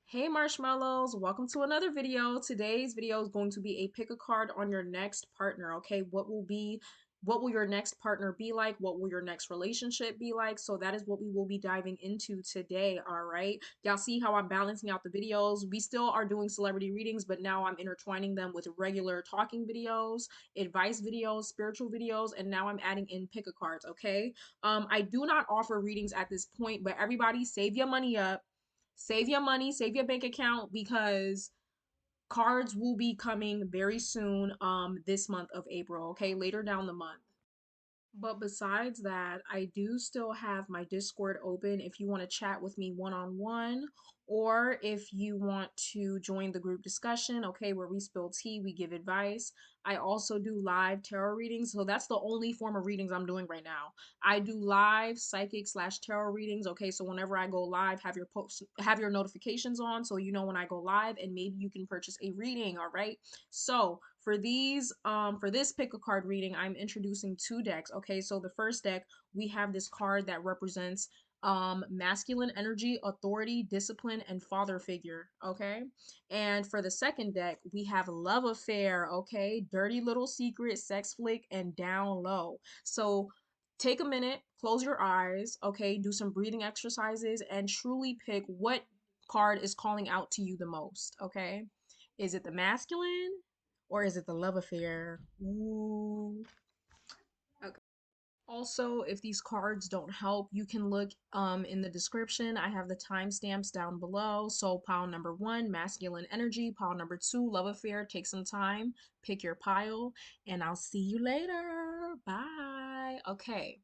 Hey marshmallows, welcome to another video. Today's video is going to be a pick a card on your next partner, okay? What will your next partner be like? What will your next relationship be like? So that is what we will be diving into today, all right? Y'all see how I'm balancing out the videos? We still are doing celebrity readings, but now I'm intertwining them with regular talking videos, advice videos, spiritual videos, and now I'm adding in pick a cards, okay? I do not offer readings at this point, but everybody save your money up, save your money, save your bank account because cards will be coming very soon this month of April, okay? Later down the month. But besides that, I do still have my Discord open if you want to chat with me one on one, or if you want to join the group discussion, okay, where we spill tea, we give advice. I also do live tarot readings, so that's the only form of readings I'm doing right now. I do live psychic slash tarot readings, okay, so whenever I go live, have your notifications on so you know when I go live, and maybe you can purchase a reading, all right? So for this pick a card reading, I'm introducing two decks. Okay, so the first deck, we have this card that represents masculine energy, authority, discipline, and father figure. Okay, and for the second deck, we have love affair. Okay, dirty little secret, sex flick, and down low. So take a minute, close your eyes, okay, do some breathing exercises, and truly pick what card is calling out to you the most. Okay, is it the masculine or is it the love affair? Ooh. Okay. Also, if these cards don't help, you can look in the description. I have the timestamps down below. So pile number one, masculine energy. Pile number two, love affair. Take some time, pick your pile, and I'll see you later. Bye. Okay.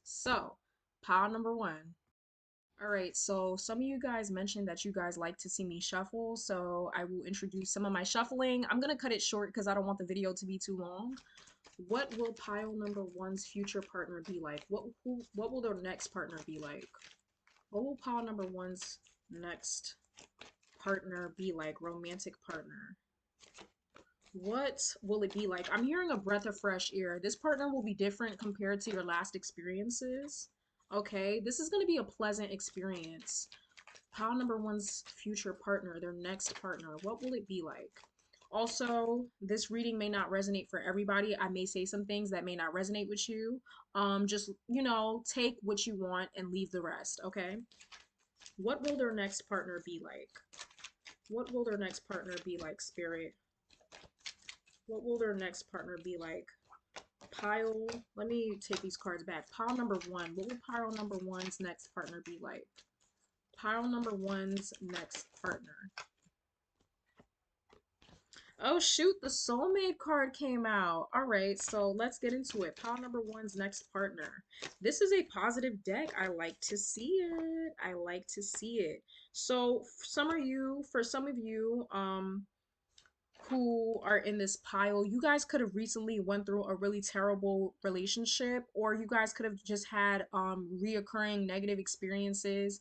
So pile number one. All right, so some of you guys mentioned that you guys like to see me shuffle, so I will introduce some of my shuffling. I'm gonna cut it short because I don't want the video to be too long. What will pile number one's future partner be like? What will their next partner be like? What will pile number one's next partner be like? Romantic partner. What will it be like? I'm hearing a breath of fresh air. This partner will be different compared to your last experiences. Okay, this is going to be a pleasant experience. Pile number one's future partner, their next partner, what will it be like? Also, this reading may not resonate for everybody. I may say some things that may not resonate with you. Just, take what you want and leave the rest, okay? What will their next partner be like? What will their next partner be like, Spirit? What will their next partner be like? Pile, let me take these cards back. Pile number one, what will pile number one's next partner be like? Pile number one's next partner. Oh shoot, the soulmate card came out. All right, so let's get into it. Pile number one's next partner. This is a positive deck. I like to see it. I like to see it. So for some of you, who are in this pile, you guys could have recently went through a really terrible relationship, or you guys could have just had reoccurring negative experiences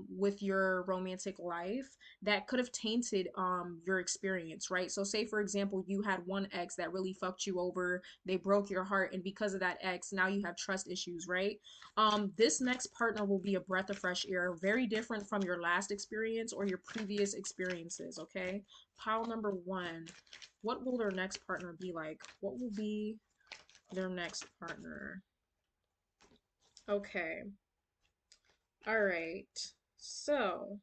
with your romantic life that could have tainted your experience, right? So say for example, you had one ex that really fucked you over, they broke your heart, and because of that ex, now you have trust issues, right? This next partner will be a breath of fresh air, very different from your last experience or your previous experiences, okay? Pile number one, what will their next partner be like? What will be their next partner? Okay. All right. So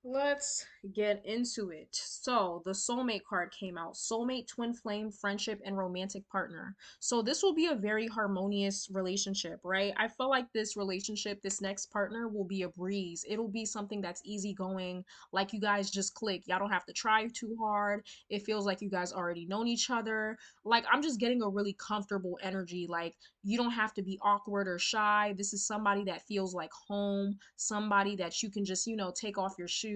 let's get into it. So, the soulmate card came out. Soulmate, twin flame, friendship, and romantic partner. So, this will be a very harmonious relationship, right? I feel like this relationship, this next partner will be a breeze. It'll be something that's easygoing, like you guys just click. Y'all don't have to try too hard. It feels like you guys already known each other. Like, I'm just getting a really comfortable energy. Like, you don't have to be awkward or shy. This is somebody that feels like home, somebody that you can just, take off your shoes,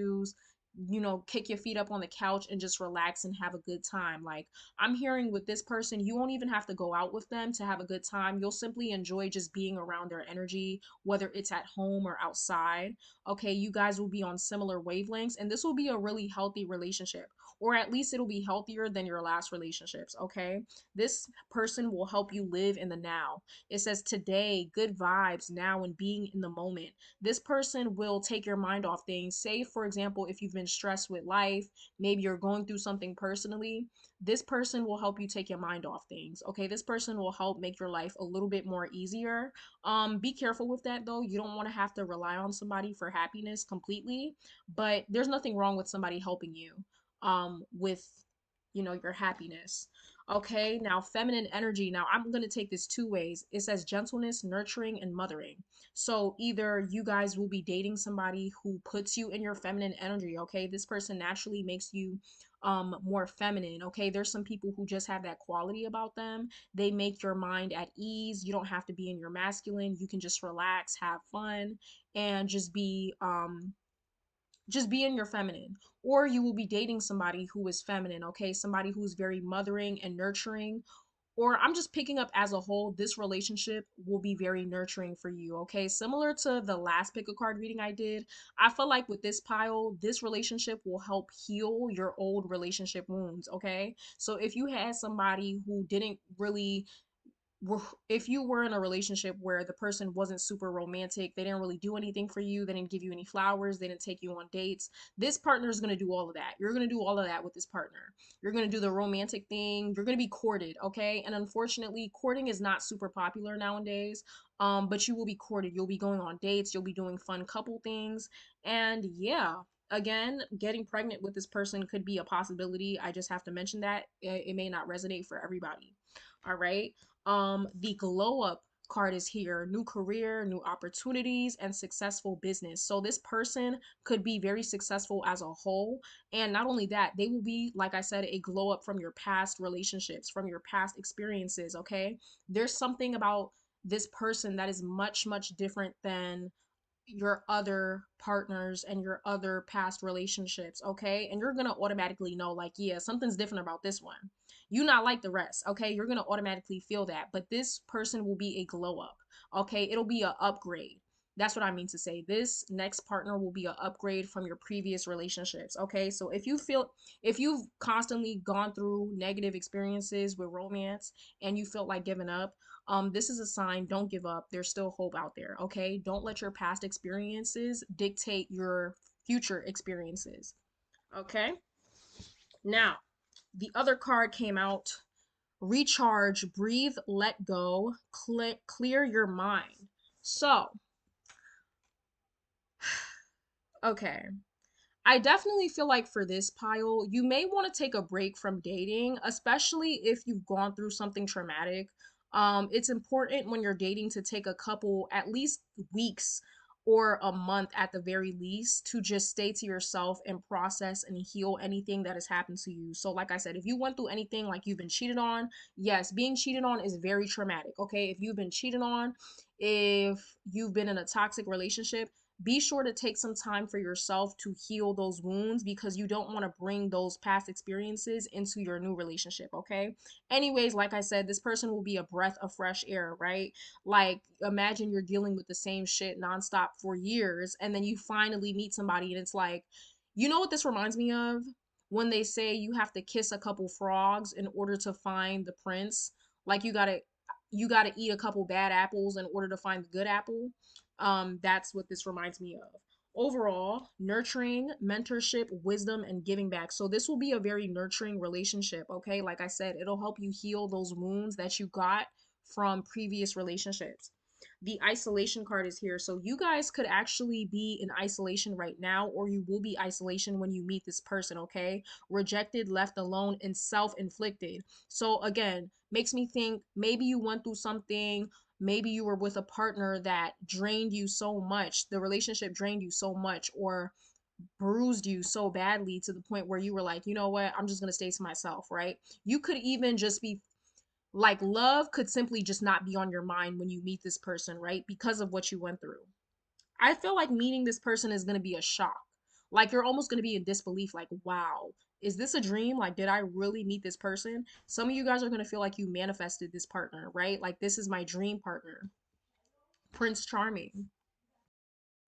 kick your feet up on the couch and just relax and have a good time. Like, I'm hearing with this person, you won't even have to go out with them to have a good time. You'll simply enjoy just being around their energy, whether it's at home or outside. Okay, you guys will be on similar wavelengths, and this will be a really healthy relationship, or at least it'll be healthier than your last relationships. Okay, this person will help you live in the now. It says today, good vibes now, and being in the moment. This person will take your mind off things. Say, for example, if you've been stressed with life, maybe you're going through something personally, this person will help you take your mind off things. Okay, this person will help make your life a little bit more easier. Be careful with that though. You don't want to have to rely on somebody for happiness completely, but there's nothing wrong with somebody helping you with your happiness. Okay, now feminine energy. Now I'm going to take this two ways. It says gentleness, nurturing, and mothering. So either you guys will be dating somebody who puts you in your feminine energy, okay? This person naturally makes you more feminine, okay? There's some people who just have that quality about them. They make your mind at ease. You don't have to be in your masculine. You can just relax, have fun, and just be in your feminine. Or you will be dating somebody who is feminine, okay? Somebody who's very mothering and nurturing. Or I'm just picking up as a whole, this relationship will be very nurturing for you, okay? Similar to the last pick a card reading I did, I feel like with this pile, this relationship will help heal your old relationship wounds, okay? So if you had somebody who didn't really if you were in a relationship where the person wasn't super romantic, they didn't really do anything for you, they didn't give you any flowers, they didn't take you on dates, this partner is going to do all of that. You're going to do all of that with this partner. You're going to do the romantic thing. You're going to be courted, okay? And unfortunately, courting is not super popular nowadays. But you will be courted. You'll be going on dates, you'll be doing fun couple things. And yeah, again, getting pregnant with this person could be a possibility. I just have to mention that it may not resonate for everybody. All right. The glow up card is here: new career, new opportunities, and successful business. So this person could be very successful as a whole, and not only that, they will be, like I said, a glow up from your past relationships, from your past experiences. Okay, there's something about this person that is much different than your other partners and your other past relationships, okay? And you're gonna automatically know, like, yeah, something's different about this one. You not like the rest, okay? You're gonna automatically feel that. But this person will be a glow up, okay? It'll be a upgrade. That's what I mean to say. This next partner will be an upgrade from your previous relationships, okay? So if you've constantly gone through negative experiences with romance and you felt like giving up, this is a sign. Don't give up. There's still hope out there, okay? Don't let your past experiences dictate your future experiences, okay? Now, the other card came out: recharge, breathe, let go, clear your mind. So, okay. I definitely feel like for this pile, you may want to take a break from dating, especially if you've gone through something traumatic. It's important when you're dating to take a couple, at least weeks or a month at the very least, to just stay to yourself and process and heal anything that has happened to you. So, like I said, if you went through anything, like you've been cheated on, yes, being cheated on is very traumatic. Okay, if you've been cheated on, if you've been in a toxic relationship, be sure to take some time for yourself to heal those wounds, because you don't want to bring those past experiences into your new relationship, okay? Anyways, like I said, this person will be a breath of fresh air, right? Like, imagine you're dealing with the same shit nonstop for years, and then you finally meet somebody, and it's like, you know what this reminds me of? When they say you have to kiss a couple frogs in order to find the prince. Like, you gotta eat a couple bad apples in order to find the good apple. That's what this reminds me of. Overall, nurturing, mentorship, wisdom, and giving back. So this will be a very nurturing relationship, okay? Like I said, it'll help you heal those wounds that you got from previous relationships. The isolation card is here. So you guys could actually be in isolation right now, or you will be isolation when you meet this person, okay? Rejected, left alone, and self-inflicted. So again, makes me think maybe you went through something. Maybe you were with a partner that drained you so much, the relationship drained you so much, or bruised you so badly to the point where you were like, you know what, I'm just going to stay to myself, right? You could even just be like, love could simply just not be on your mind when you meet this person, right? Because of what you went through. I feel like meeting this person is going to be a shock. Like you're almost going to be in disbelief, like, wow, is this a dream? Like, did I really meet this person? Some of you guys are going to feel like you manifested this partner, right? Like, this is my dream partner. Prince Charming.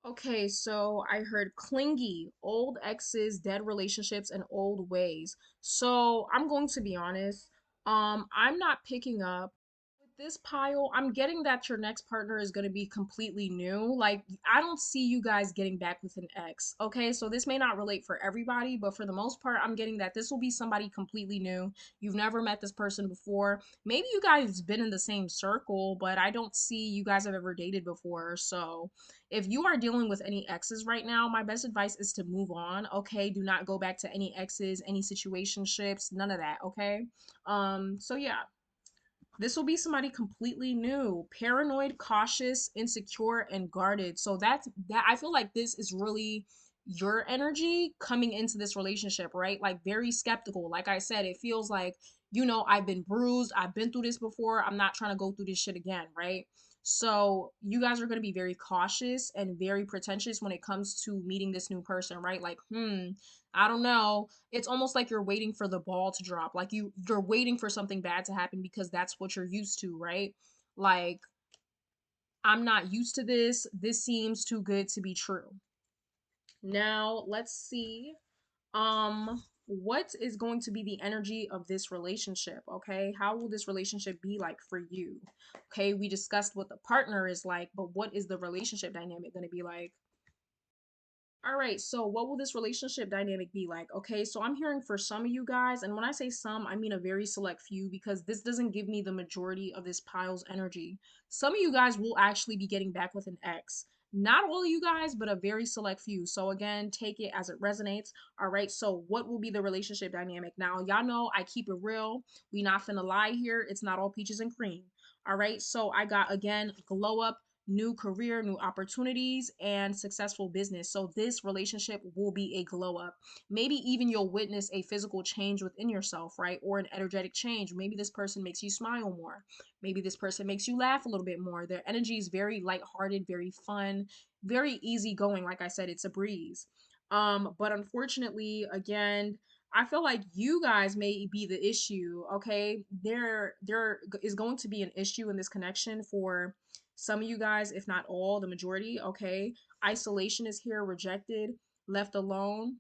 Okay, so I heard clingy, old exes, dead relationships, and old ways. So I'm going to be honest. I'm not picking up with this pile. I'm getting that your next partner is going to be completely new. Like, I don't see you guys getting back with an ex. Okay, so this may not relate for everybody, but for the most part, I'm getting that this will be somebody completely new. You've never met this person before. Maybe you guys been in the same circle, but I don't see you guys have ever dated before. So if you are dealing with any exes right now, my best advice is to move on. Okay, do not go back to any exes, any situationships, none of that. Okay, so yeah, this will be somebody completely new, paranoid, cautious, insecure, and guarded. So that I feel like this is really your energy coming into this relationship, right? Like very skeptical. Like I said, it feels like, I've been bruised, I've been through this before, I'm not trying to go through this shit again, right? So you guys are going to be very cautious and very pretentious when it comes to meeting this new person, right? Like, I don't know, it's almost like you're waiting for the ball to drop. Like you're waiting for something bad to happen because that's what you're used to, right? Like, I'm not used to this. This seems too good to be true. Now, let's see. What is going to be the energy of this relationship? Okay? How will this relationship be like for you? Okay, we discussed what the partner is like, but what is the relationship dynamic going to be like? All right, so what will this relationship dynamic be like? Okay, so I'm hearing for some of you guys, and when I say some, I mean a very select few because this doesn't give me the majority of this pile's energy. Some of you guys will actually be getting back with an ex. Not all of you guys, but a very select few. So again, take it as it resonates. All right, so what will be the relationship dynamic? Now, y'all know I keep it real. We not finna lie here. It's not all peaches and cream. All right, so I got again glow up, new career, new opportunities, and successful business. So this relationship will be a glow up. Maybe even you'll witness a physical change within yourself, right? Or an energetic change. Maybe this person makes you smile more. Maybe this person makes you laugh a little bit more. Their energy is very lighthearted, very fun, very easygoing. Like I said, it's a breeze. But unfortunately, again, I feel like you guys may be the issue, okay? There is going to be an issue in this connection for some of you guys, if not all, the majority, okay? Isolation is here, rejected, left alone,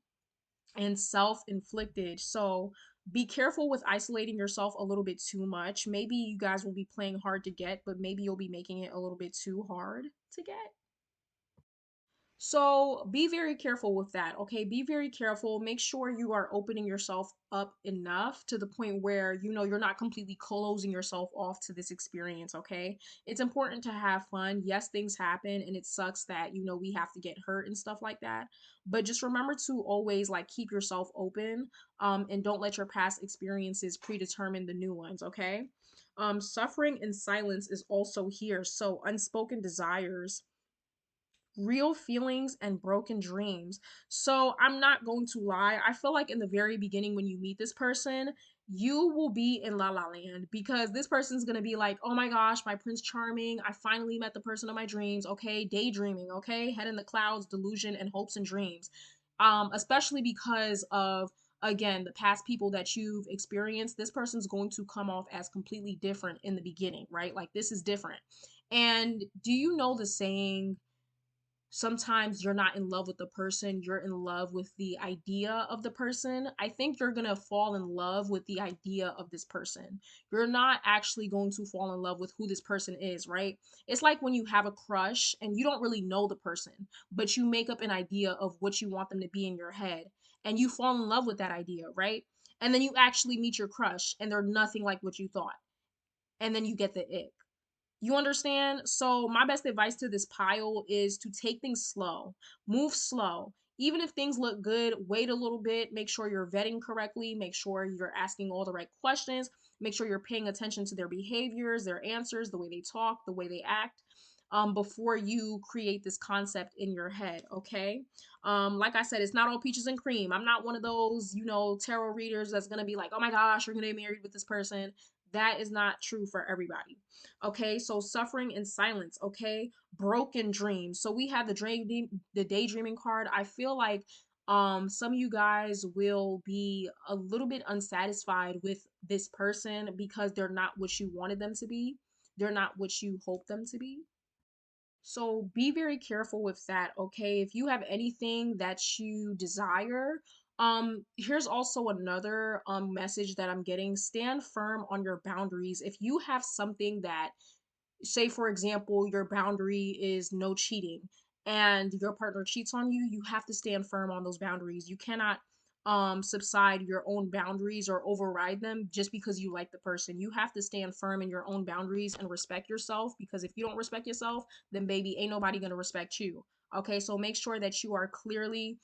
and self-inflicted. So be careful with isolating yourself a little bit too much. Maybe you guys will be playing hard to get, but maybe you'll be making it a little bit too hard to get. So be very careful with that, okay? Be very careful. Make sure you are opening yourself up enough to the point where you're not completely closing yourself off to this experience, okay? It's important to have fun. Yes, things happen and it sucks that we have to get hurt and stuff like that. But just remember to always like keep yourself open, and don't let your past experiences predetermine the new ones, okay? Suffering in silence is also here. So unspoken desires, real feelings, and broken dreams. So I'm not going to lie. I feel like in the very beginning, when you meet this person, you will be in la la land because this person's going to be like, oh my gosh, my Prince Charming, I finally met the person of my dreams. Okay, daydreaming, okay, head in the clouds, delusion, and hopes and dreams. Especially because of, again, the past people that you've experienced. This person's going to come off as completely different in the beginning, right? Like this is different. And do you know the saying, sometimes you're not in love with the person, you're in love with the idea of the person? I think you're going to fall in love with the idea of this person. You're not actually going to fall in love with who this person is, right? It's like when you have a crush and you don't really know the person, but you make up an idea of what you want them to be in your head, and you fall in love with that idea, right? And then you actually meet your crush and they're nothing like what you thought. And then you get the ick. You understand? So my best advice to this pile is to take things slow, move slow. Even if things look good, wait a little bit, make sure you're vetting correctly, make sure you're asking all the right questions, make sure you're paying attention to their behaviors, their answers, the way they talk, the way they act, before you create this concept in your head, okay? Like I said, it's not all peaches and cream. I'm not one of those, tarot readers that's gonna be like, oh my gosh, you're gonna get married with this person. That is not true for everybody. Okay, so suffering in silence, okay? Broken dreams. So we have the daydreaming card. I feel like Some of you guys will be a little bit unsatisfied with this person because they're not what you wanted them to be. They're not what you hope them to be. So be very careful with that, okay? If you have anything that you desire, here's also another message that I'm getting. Stand firm on your boundaries. If you have something that, say for example, your boundary is no cheating and your partner cheats on you, you have to stand firm on those boundaries. You cannot subside your own boundaries or override them just because you like the person. You have to stand firm in your own boundaries and respect yourself, because if you don't respect yourself, then baby, ain't nobody going to respect you. Okay, so make sure that you are clearly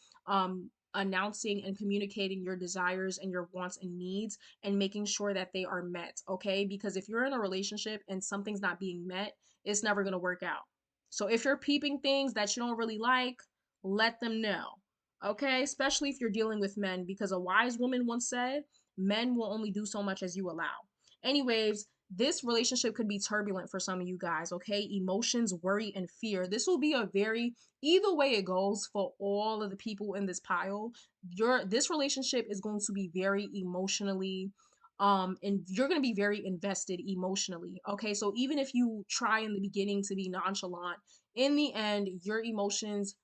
announcing and communicating your desires and your wants and needs, and making sure that they are met, okay? Because if you're in a relationship and something's not being met, it's never going to work out. So if you're peeping things that you don't really like, let them know, okay? Especially if you're dealing with men, because a wise woman once said, men will only do so much as you allow. Anyways, this relationship could be turbulent for some of you guys, okay? Emotions, worry, and fear. This will be a very, either way it goes for all of the people in this pile, this relationship is going to be very emotionally and you're going to be very invested emotionally, okay? So even if you try in the beginning to be nonchalant, in the end your emotions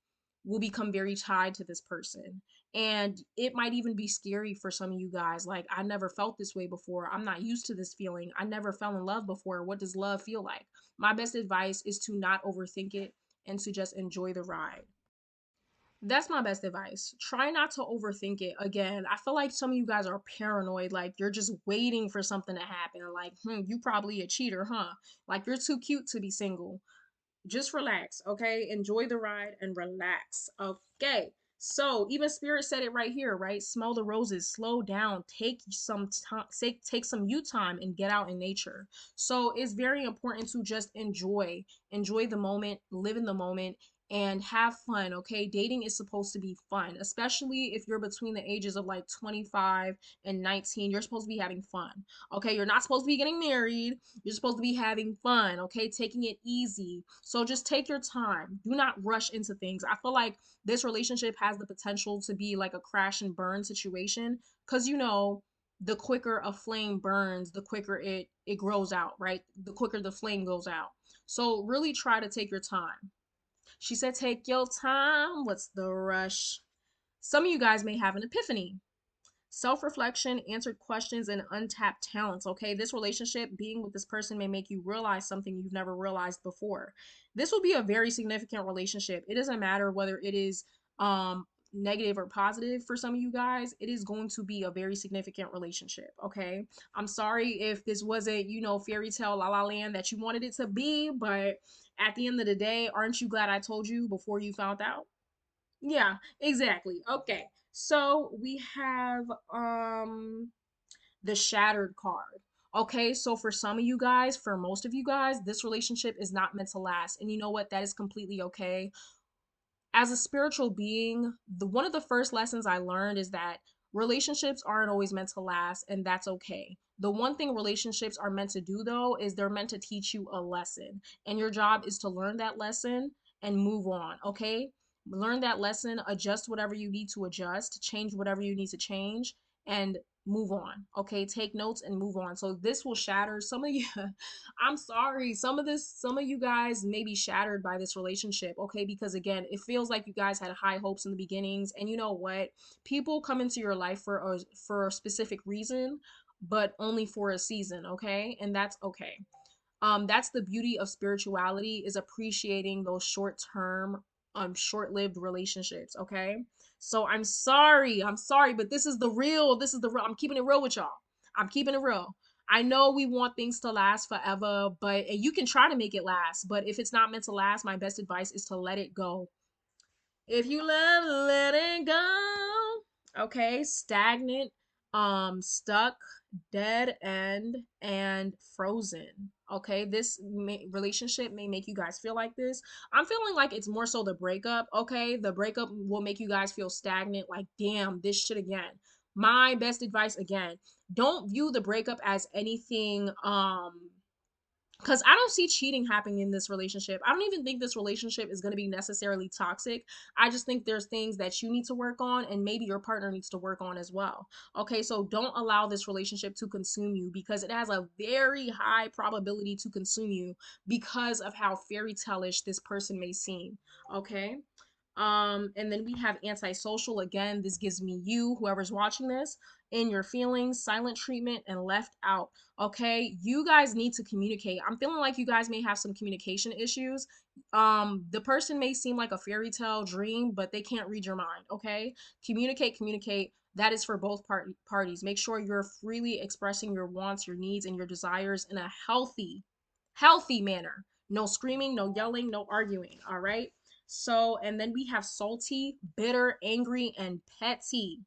will become very tied to this person, and it might even be scary for some of you guys. Like, I never felt this way before, I'm not used to this feeling, I never fell in love before, what does love feel like? My best advice is to not overthink it and to just enjoy the ride. That's my best advice. Try not to overthink it. Again, I feel like some of you guys are paranoid. Like, you're just waiting for something to happen. Like, you probably a cheater, huh? Like, you're too cute to be single. Just relax, okay? Enjoy the ride and relax, okay? So even Spirit said it right here, right? Smell the roses, slow down, take some time, take some you time and get out in nature. So it's very important to just enjoy the moment, live in the moment, and have fun, okay? Dating is supposed to be fun, especially if you're between the ages of like 25 and 19. You're supposed to be having fun, okay? You're not supposed to be getting married, you're supposed to be having fun, okay? Taking it easy. So just take your time. Do not rush into things. I feel like this relationship has the potential to be like a crash and burn situation, because the quicker a flame burns, the quicker it grows out, right? The quicker the flame goes out. So really try to take your time. She said, take your time. What's the rush? Some of you guys may have an epiphany. Self-reflection, answered questions, and untapped talents. Okay, this relationship, being with this person, may make you realize something you've never realized before. This will be a very significant relationship. It doesn't matter whether it is negative or positive. For some of you guys, it is going to be a very significant relationship. Okay, I'm sorry if this wasn't, fairy tale la la land that you wanted it to be, but at the end of the day, aren't you glad I told you before you found out? Yeah, exactly. Okay. So we have the shattered card. Okay, so for some of you guys, for most of you guys, this relationship is not meant to last. And you know what? That is completely okay. As a spiritual being, the one of the first lessons I learned is that relationships aren't always meant to last, and that's okay. The one thing relationships are meant to do, though, is they're meant to teach you a lesson, and your job is to learn that lesson and move on. Okay, learn that lesson, adjust whatever you need to adjust, change whatever you need to change, and move on. Okay, take notes and move on. So this will shatter some of you. I'm sorry. Some of you guys may be shattered by this relationship, okay? Because again, it feels like you guys had high hopes in the beginnings, and you know what? People come into your life for a specific reason, but only for a season, okay? And that's okay. That's the beauty of spirituality, is appreciating those short-term, short-lived relationships, okay? So I'm sorry, but this is the real, I'm keeping it real with y'all. I'm keeping it real. I know we want things to last forever, but and you can try to make it last, but if it's not meant to last, my best advice is to let it go. If you let it go. Okay, stagnant, stuck, dead end, and frozen. Okay, relationship may make you guys feel like this. I'm feeling like it's more so the breakup. Okay, the breakup will make you guys feel stagnant, like, damn, this shit again. My best advice, again, don't view the breakup as anything because I don't see cheating happening in this relationship. I don't even think this relationship is going to be necessarily toxic. I just think there's things that you need to work on and maybe your partner needs to work on as well. Okay, so don't allow this relationship to consume you because it has a very high probability to consume you because of how fairy tale-ish this person may seem. Okay. And then we have antisocial. Again, this gives me you, whoever's watching this, in your feelings, silent treatment, and left out. Okay, you guys need to communicate. I'm feeling like you guys may have some communication issues. The person may seem like a fairy tale dream, but they can't read your mind. Okay, communicate, communicate. That is for both parties. Make sure you're freely expressing your wants, your needs, and your desires in a healthy manner. No screaming, no yelling, no arguing. All right. So, and then we have salty, bitter, angry, and petty.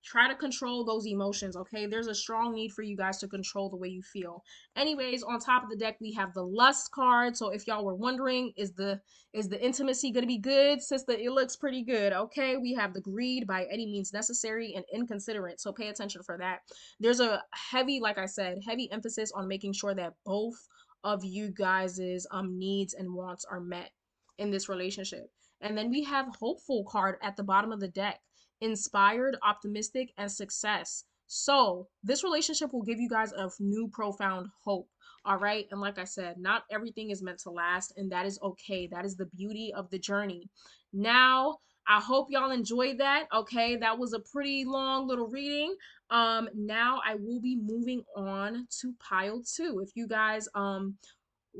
Try to control those emotions, okay? There's a strong need for you guys to control the way you feel. Anyways, on top of the deck we have the lust card. So if y'all were wondering, is the intimacy going to be good? Sister, it looks pretty good. Okay, we have the greed, by any means necessary, and inconsiderate. So pay attention for that. There's a heavy, like I said, heavy emphasis on making sure that both of you guys's needs and wants are met in this relationship. And then we have hopeful card at the bottom of the deck, inspired, optimistic, and success. So, this relationship will give you guys a new profound hope. All right. And like I said, not everything is meant to last, and that is okay. That is the beauty of the journey. Now, I hope y'all enjoyed that. Okay. That was a pretty long little reading. Now I will be moving on to pile two. If you guys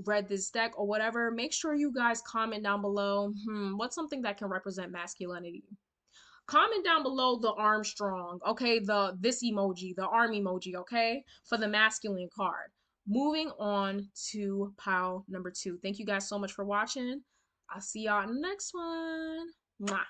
read this deck or whatever, make sure you guys comment down below. What's something that can represent masculinity? Comment down below the Armstrong, okay? This emoji, the arm emoji, okay? For the masculine card. Moving on to pile number two. Thank you guys so much for watching. I'll see y'all in the next one. Mwah.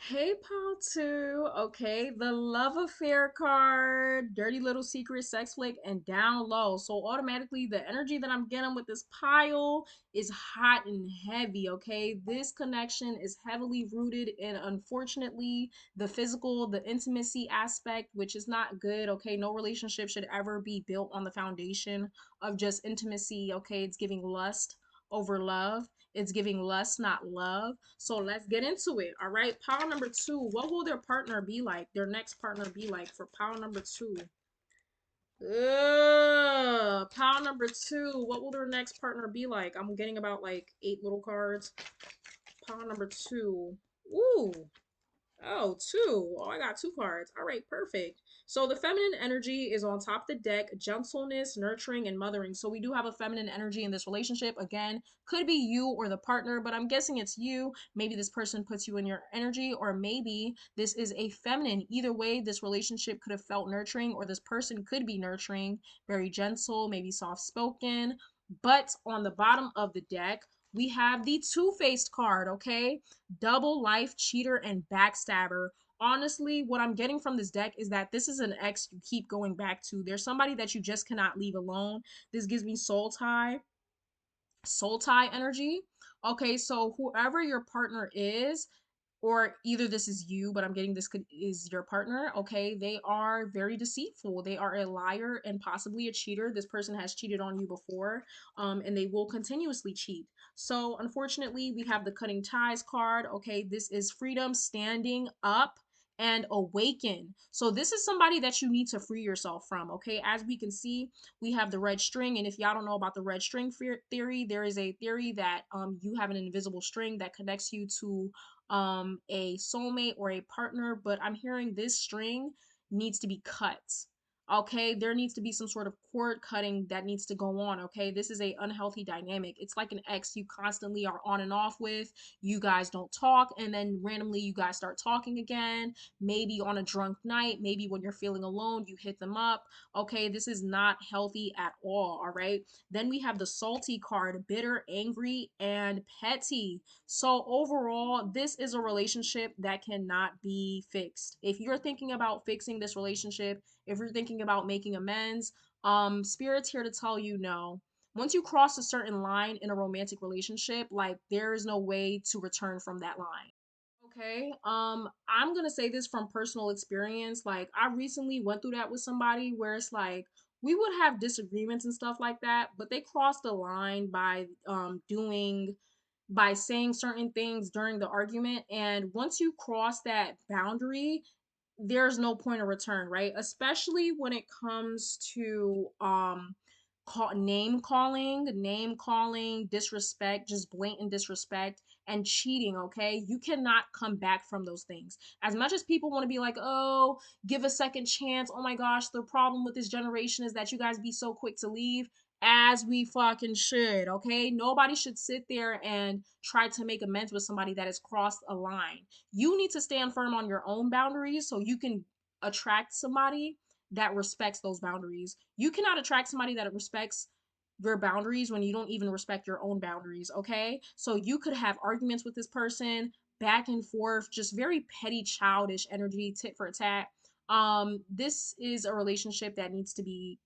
Hey, Paul, too. Okay, the love affair card, dirty little secret, sex flake, and down low. So automatically, the energy that I'm getting with this pile is hot and heavy. Okay, this connection is heavily rooted in, unfortunately, the physical, the intimacy aspect, which is not good. Okay, no relationship should ever be built on the foundation of just intimacy. Okay, it's giving lust over love. It's giving lust, not love. So let's get into it. All right. Pile number two. What will their partner be like? Their next partner be like for pile number two? Pile number two. What will their next partner be like? I'm getting about like 8 little cards. Pile number two. Ooh. Oh, two. Oh, I got 2 cards. All right, perfect. So the feminine energy is on top of the deck, gentleness, nurturing, and mothering. So we do have a feminine energy in this relationship. Again, could be you or the partner, but I'm guessing it's you. Maybe this person puts you in your energy, or maybe this is a feminine. Either way, this relationship could have felt nurturing, or this person could be nurturing, very gentle, maybe soft spoken. But on the bottom of the deck, we have the two-faced card, okay? Double life, cheater, and backstabber. Honestly, what I'm getting from this deck is that this is an ex you keep going back to. There's somebody that you just cannot leave alone. This gives me soul tie energy. Okay, so whoever your partner is, or either this is you, but I'm getting this is your partner, okay? They are very deceitful. They are a liar and possibly a cheater. This person has cheated on you before, and they will continuously cheat. So unfortunately, we have the cutting ties card. Okay, this is freedom, standing up, and awaken. So this is somebody that you need to free yourself from. Okay, as we can see, we have the red string, and if y'all don't know about the red string theory, there is a theory that you have an invisible string that connects you to a soulmate or a partner, but I'm hearing this string needs to be cut. Okay, there needs to be some sort of cord cutting that needs to go on. Okay, this is a unhealthy dynamic. It's like an ex you constantly are on and off with. You guys don't talk, and then randomly you guys start talking again. Maybe on a drunk night, maybe when you're feeling alone, you hit them up. Okay, this is not healthy at all. All right, then we have the salty card, bitter, angry, and petty. So overall, this is a relationship that cannot be fixed. If you're thinking about fixing this relationship, if you're thinking about making amends, spirit's here to tell you no. Once you cross a certain line in a romantic relationship, like there is no way to return from that line. Okay. I'm gonna say this from personal experience. Like I recently went through that with somebody where it's like we would have disagreements and stuff like that, but they crossed the line by doing by saying certain things during the argument. And once you cross that boundary, there's no point of return, right? Especially when it comes to name calling, disrespect, just blatant disrespect and cheating, okay? You cannot come back from those things. As much as people want to be like, "Oh, give a second chance." Oh my gosh, the problem with this generation is that you guys be so quick to leave, as we fucking should, okay? Nobody should sit there and try to make amends with somebody that has crossed a line. You need to stand firm on your own boundaries so you can attract somebody that respects those boundaries. You cannot attract somebody that respects your boundaries when you don't even respect your own boundaries, okay? So you could have arguments with this person back and forth, just very petty childish energy, tit for tat. This is a relationship that needs to be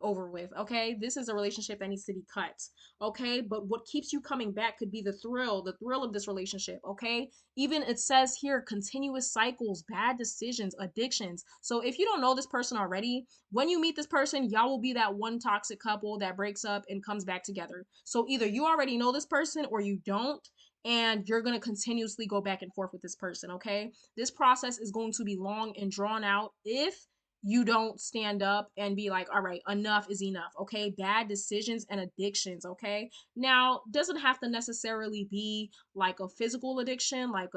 over with, okay? This is a relationship that needs to be cut, okay? But what keeps you coming back could be the thrill of this relationship, okay? Even it says here continuous cycles, bad decisions, addictions. So if you don't know this person already, when you meet this person, y'all will be that one toxic couple that breaks up and comes back together. So either you already know this person or you don't, and you're going to continuously go back and forth with this person, okay? This process is going to be long and drawn out if you don't stand up and be like, all right, enough is enough, okay? Bad decisions and addictions, okay? Now, doesn't have to necessarily be like a physical addiction, like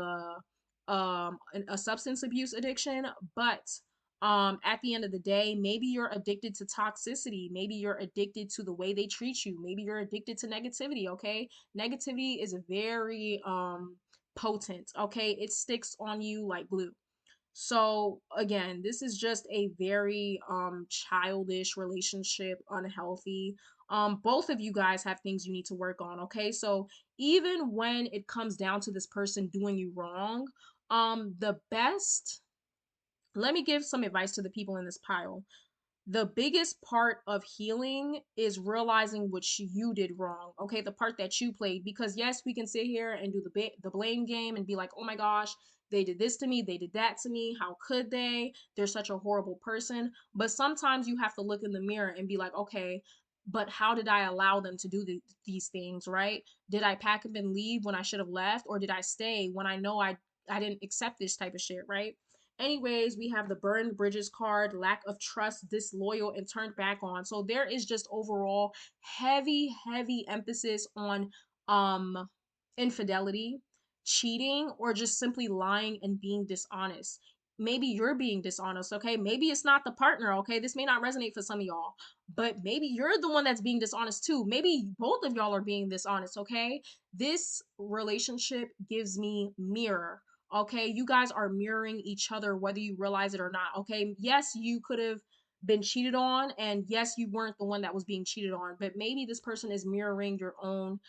a substance abuse addiction, but at the end of the day, maybe you're addicted to toxicity, maybe you're addicted to the way they treat you, maybe you're addicted to negativity, okay? Negativity is very potent, okay? It sticks on you like glue. So again, this is just a very childish relationship, unhealthy. Both of you guys have things you need to work on, okay? So even when it comes down to this person doing you wrong, the best, let me give some advice to the people in this pile. The biggest part of healing is realizing what you did wrong, okay? The part that you played. Because yes, we can sit here and do the blame game and be like, oh my gosh, they did this to me, they did that to me, how could they, they're such a horrible person. But sometimes you have to look in the mirror and be like, okay, but how did I allow them to do these things, right? Did I pack up and leave when I should have left, or did I stay when I know I didn't accept this type of shit, right? Anyways, we have the burned bridges card, lack of trust, disloyal, and turned back on. So there is just overall heavy emphasis on um infidelity, cheating, or just simply lying and being dishonest. Maybe you're being dishonest, okay? Maybe it's not the partner, okay? This may not resonate for some of y'all, but maybe you're the one that's being dishonest too. Maybe both of y'all are being dishonest, okay? This relationship gives me mirror. Okay, you guys are mirroring each other whether you realize it or not. Okay, yes, you could have been cheated on, and yes, you weren't the one that was being cheated on, but maybe this person is mirroring your own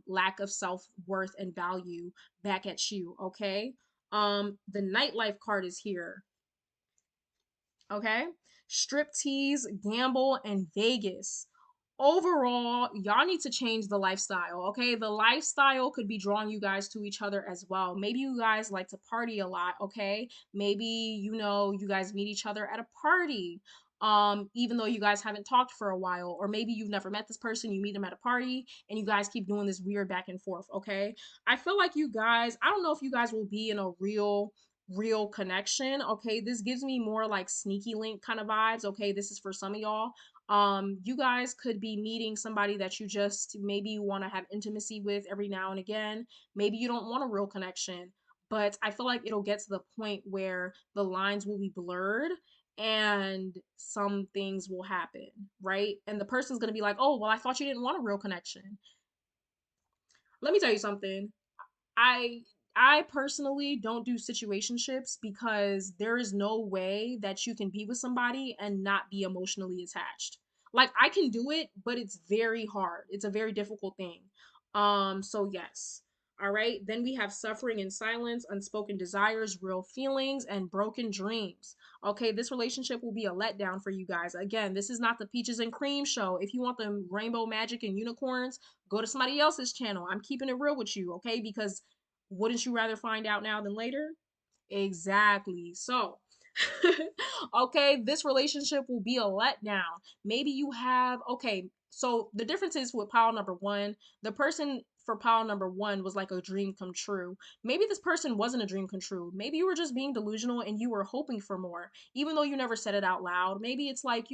lack of self-worth and value back at you, okay? The nightlife card is here, okay? Striptease, gamble, and Vegas. Overall, y'all need to change the lifestyle, okay? The lifestyle could be drawing you guys to each other as well. Maybe you guys like to party a lot, okay? Maybe you guys meet each other at a party. Even though you guys haven't talked for a while, or maybe you've never met this person, you meet them at a party and you guys keep doing this weird back and forth, okay? I feel like you guys, I don't know if you guys will be in a real connection, okay? This gives me more like sneaky link kind of vibes, okay? This is for some of y'all. You guys could be meeting somebody that you just maybe want to have intimacy with every now and again. Maybe you don't want a real connection, but I feel like it'll get to the point where the lines will be blurred and some things will happen, right? And the person's going to be like, oh, well, I thought you didn't want a real connection. Let me tell you something. I I personally don't do situationships because there is no way that you can be with somebody and not be emotionally attached. Like I can do it, but it's very hard. It's a very difficult thing. So yes. All right. Then we have suffering in silence, unspoken desires, real feelings, and broken dreams. Okay, this relationship will be a letdown for you guys. Again, this is not the peaches and cream show. If you want the rainbow magic and unicorns, go to somebody else's channel. I'm keeping it real with you, okay? Because wouldn't you rather find out now than later? Exactly. So, Okay, this relationship will be a letdown. Maybe you have, okay, so the difference is with pile number one, the person for pile number one was like a dream come true. Maybe this person wasn't a dream come true. Maybe you were just being delusional and you were hoping for more, even though you never said it out loud. Maybe it's like,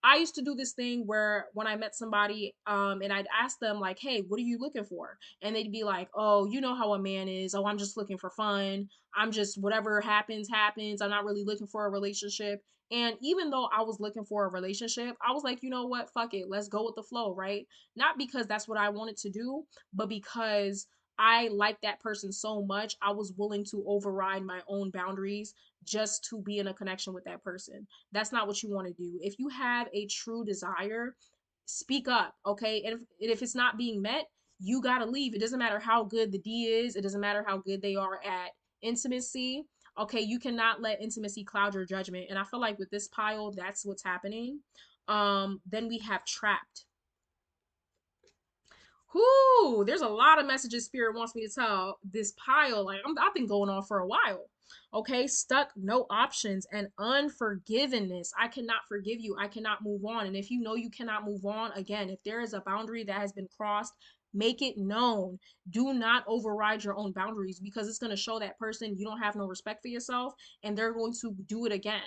I used to do this thing where when I met somebody, and I'd ask them like, "Hey, what are you looking for?" And they'd be like, "Oh, you know how a man is. Oh, I'm just looking for fun. I'm just whatever happens, happens. I'm not really looking for a relationship." And even though I was looking for a relationship, I was like, you know what? Fuck it. Let's go with the flow, right? Not because that's what I wanted to do, but because I liked that person so much, I was willing to override my own boundaries just to be in a connection with that person. That's not what you want to do. If you have a true desire, speak up, okay? And if it's not being met, you got to leave. It doesn't matter how good the D is, it doesn't matter how good they are at intimacy. Okay, you cannot let intimacy cloud your judgment. And I feel like with this pile, that's what's happening. Then we have trapped. Whoo, there's a lot of messages Spirit wants me to tell this pile. Like I've been going on for a while. Okay, stuck, no options, and unforgiveness. I cannot forgive you. I cannot move on. And if you know you cannot move on, again, if there is a boundary that has been crossed, make it known. Do not override your own boundaries because it's going to show that person you don't have no respect for yourself and they're going to do it again.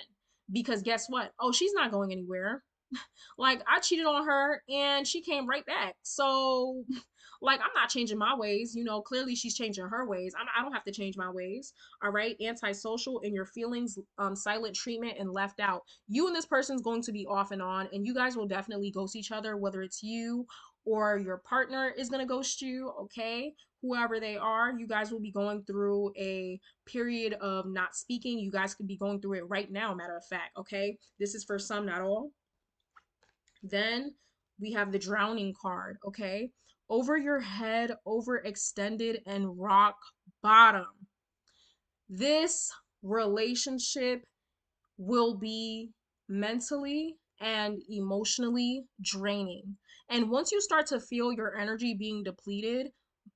Because guess what? Oh, she's not going anywhere. Like I cheated on her and she came right back. So like I'm not changing my ways. Clearly she's changing her ways. I don't have to change my ways. All right. Antisocial in your feelings, silent treatment and left out. You and this person's going to be off and on, and you guys will definitely ghost each other, whether it's you or your partner is going to ghost you. Okay. Whoever they are, you guys will be going through a period of not speaking. You guys could be going through it right now, matter of fact. Okay. This is for some, not all. Then we have the drowning card, okay? Over your head, overextended, and rock bottom. This relationship will be mentally and emotionally draining. And once you start to feel your energy being depleted,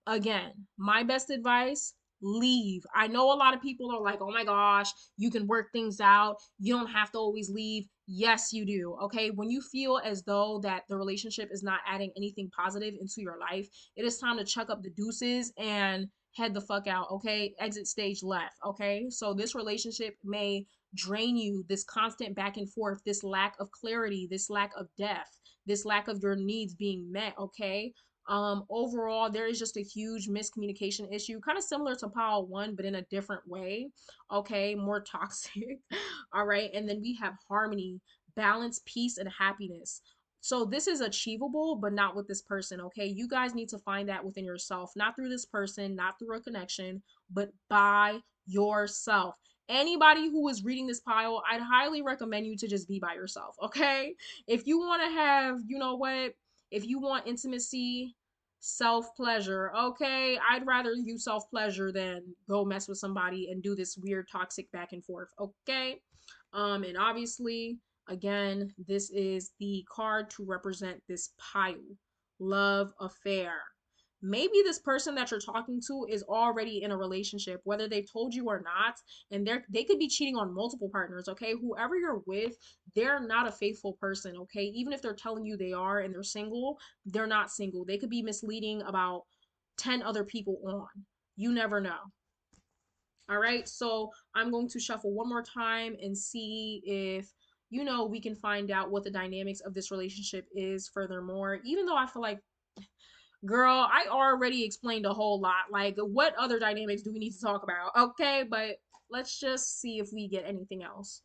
again, my best advice, leave. I know a lot of people are like, oh my gosh, you can work things out. You don't have to always leave. Yes, you do. Okay. When you feel as though that the relationship is not adding anything positive into your life, it is time to chuck up the deuces and head the fuck out. Okay. Exit stage left. Okay. So this relationship may drain you, this constant back and forth, this lack of clarity, this lack of depth, this lack of your needs being met. Okay. Overall, there is just a huge miscommunication issue, kind of similar to pile one, but in a different way. Okay, more toxic. All right, and then we have harmony, balance, peace, and happiness. So this is achievable, but not with this person. Okay, you guys need to find that within yourself, not through this person, not through a connection, but by yourself. Anybody who is reading this pile, I'd highly recommend you to just be by yourself. Okay, if you want to have, if you want intimacy, self pleasure, okay, I'd rather you self pleasure than go mess with somebody and do this weird toxic back and forth. Okay. And obviously, again, this is the card to represent this pile, love affair. Maybe this person that you're talking to is already in a relationship, whether they've told you or not, and they could be cheating on multiple partners. Okay, whoever you're with, they're not a faithful person. Okay, even if they're telling you they are and they're single, they're not single. They could be misleading about 10 other people on. You never know. All right, so I'm going to shuffle one more time and see if we can find out what the dynamics of this relationship is furthermore. Even though I feel like, girl, I already explained a whole lot. Like, what other dynamics do we need to talk about? Okay, but let's just see if we get anything else.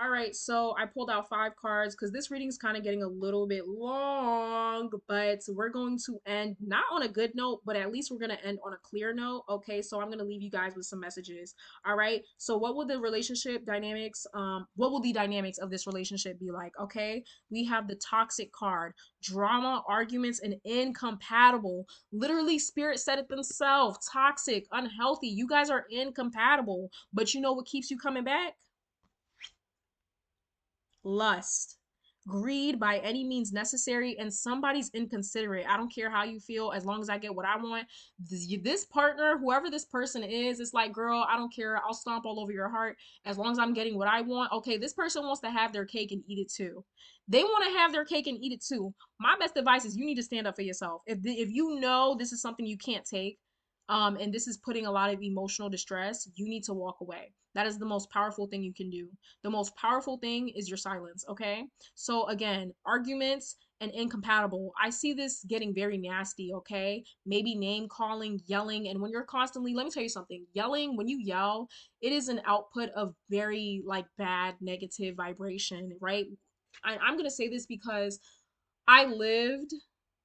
All right, so I pulled out 5 cards because this reading is kind of getting a little bit long, but we're going to end not on a good note, but at least we're going to end on a clear note. Okay, so I'm going to leave you guys with some messages. All right, so what will the relationship dynamics, what will the dynamics of this relationship be like? Okay, we have the toxic card, drama, arguments, and incompatible. Literally, Spirit said it themselves, toxic, unhealthy. You guys are incompatible, but you know what keeps you coming back? Lust. greed by any means necessary, and somebody's inconsiderate. I don't care how you feel, as long as I get what I want. This partner, whoever this person is, it's like, girl, I don't care. I'll stomp all over your heart as long as I'm getting what I want. Okay, this person wants to have their cake and eat it too. They want to have their cake and eat it too. My best advice is you need to stand up for yourself. If you know this is something you can't take, and this is putting a lot of emotional distress, you need to walk away. That is the most powerful thing you can do. The most powerful thing is your silence, okay? So again, arguments and incompatible. I see this getting very nasty, okay? Maybe name calling, yelling, and when you're constantly, let me tell you something, yelling, when you yell, it is an output of very like bad negative vibration, right? I'm gonna say this because I lived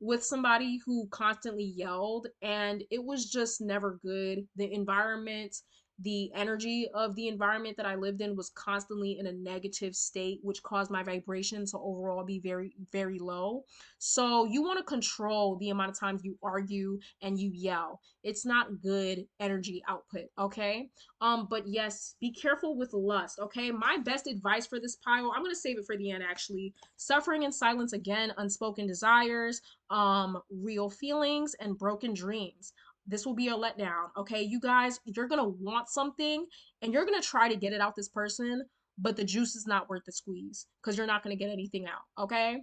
with somebody who constantly yelled, and it was just never good. The environment, the energy of the environment that I lived in was constantly in a negative state, which caused my vibration to overall be very, very low. So you want to control the amount of times you argue and you yell. It's not good energy output, okay? But yes, be careful with lust, okay? My best advice for this pile, I'm gonna save it for the end actually. Suffering in silence again, unspoken desires, real feelings, and broken dreams. This will be a letdown, okay? You guys, you're gonna want something and you're gonna try to get it out this person, but the juice is not worth the squeeze because you're not gonna get anything out, okay?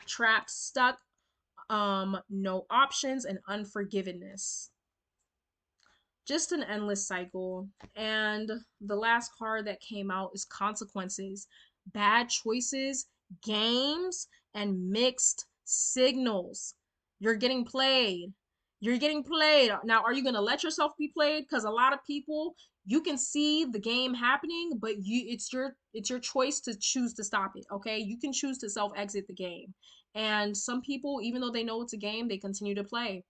Trapped, stuck, no options, and unforgiveness. Just an endless cycle. And the last card that came out is consequences, bad choices, games, and mixed signals. You're getting played. You're getting played. Now, are you going to let yourself be played? Because a lot of people, you can see the game happening, but it's your choice to choose to stop it, okay? You can choose to self exit the game. And some people, even though they know it's a game, they continue to play.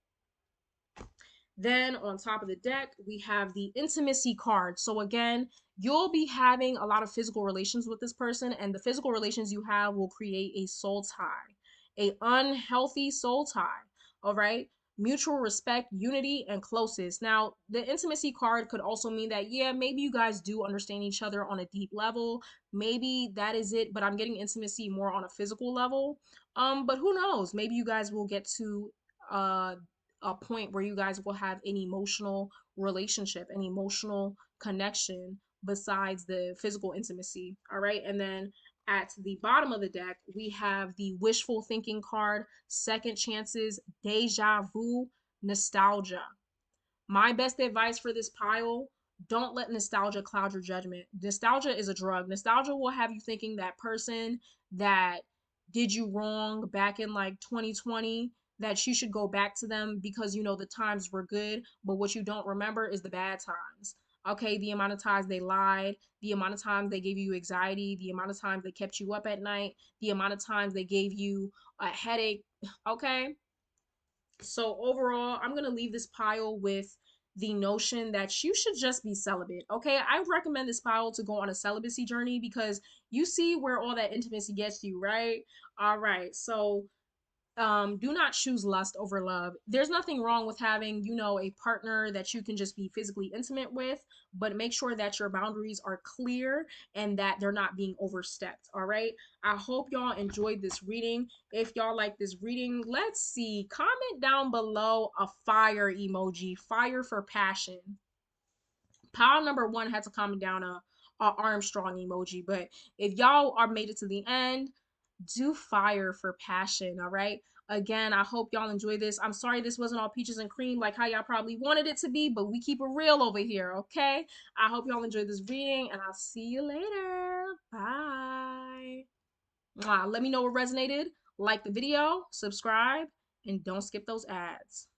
Then on top of the deck, we have the intimacy card. So again, you'll be having a lot of physical relations with this person, and the physical relations you have will create a soul tie, a unhealthy soul tie. All right. Mutual respect, unity, and closeness. Now, the intimacy card could also mean that, yeah, maybe you guys do understand each other on a deep level. Maybe that is it, but I'm getting intimacy more on a physical level. But who knows? Maybe you guys will get to uh a point where you guys will have an emotional relationship, an emotional connection besides the physical intimacy. All right. And then at the bottom of the deck, we have the wishful thinking card, second chances, deja vu, nostalgia. My best advice for this pile, don't let nostalgia cloud your judgment. Nostalgia is a drug. Nostalgia will have you thinking that person that did you wrong back in like 2020, that you should go back to them because you know the times were good, but what you don't remember is the bad times. Okay, the amount of times they lied, the amount of times they gave you anxiety, the amount of times they kept you up at night, the amount of times they gave you a headache. Okay, so overall, I'm gonna leave this pile with the notion that you should just be celibate. Okay, I recommend this pile to go on a celibacy journey because you see where all that intimacy gets you, right? All right, so do not choose lust over love. There's nothing wrong with having, a partner that you can just be physically intimate with, but make sure that your boundaries are clear and that they're not being overstepped. All right. I hope y'all enjoyed this reading. If y'all like this reading, let's see. Comment down below a fire emoji, fire for passion. Pile number one had to comment down a Armstrong emoji, but if y'all are made it to the end, do fire for passion. All right. Again, I hope y'all enjoy this. I'm sorry this wasn't all peaches and cream like how y'all probably wanted it to be, but we keep it real over here. Okay. I hope y'all enjoyed this reading, and I'll see you later. Bye. Mwah. Let me know what resonated. Like the video, subscribe, and don't skip those ads.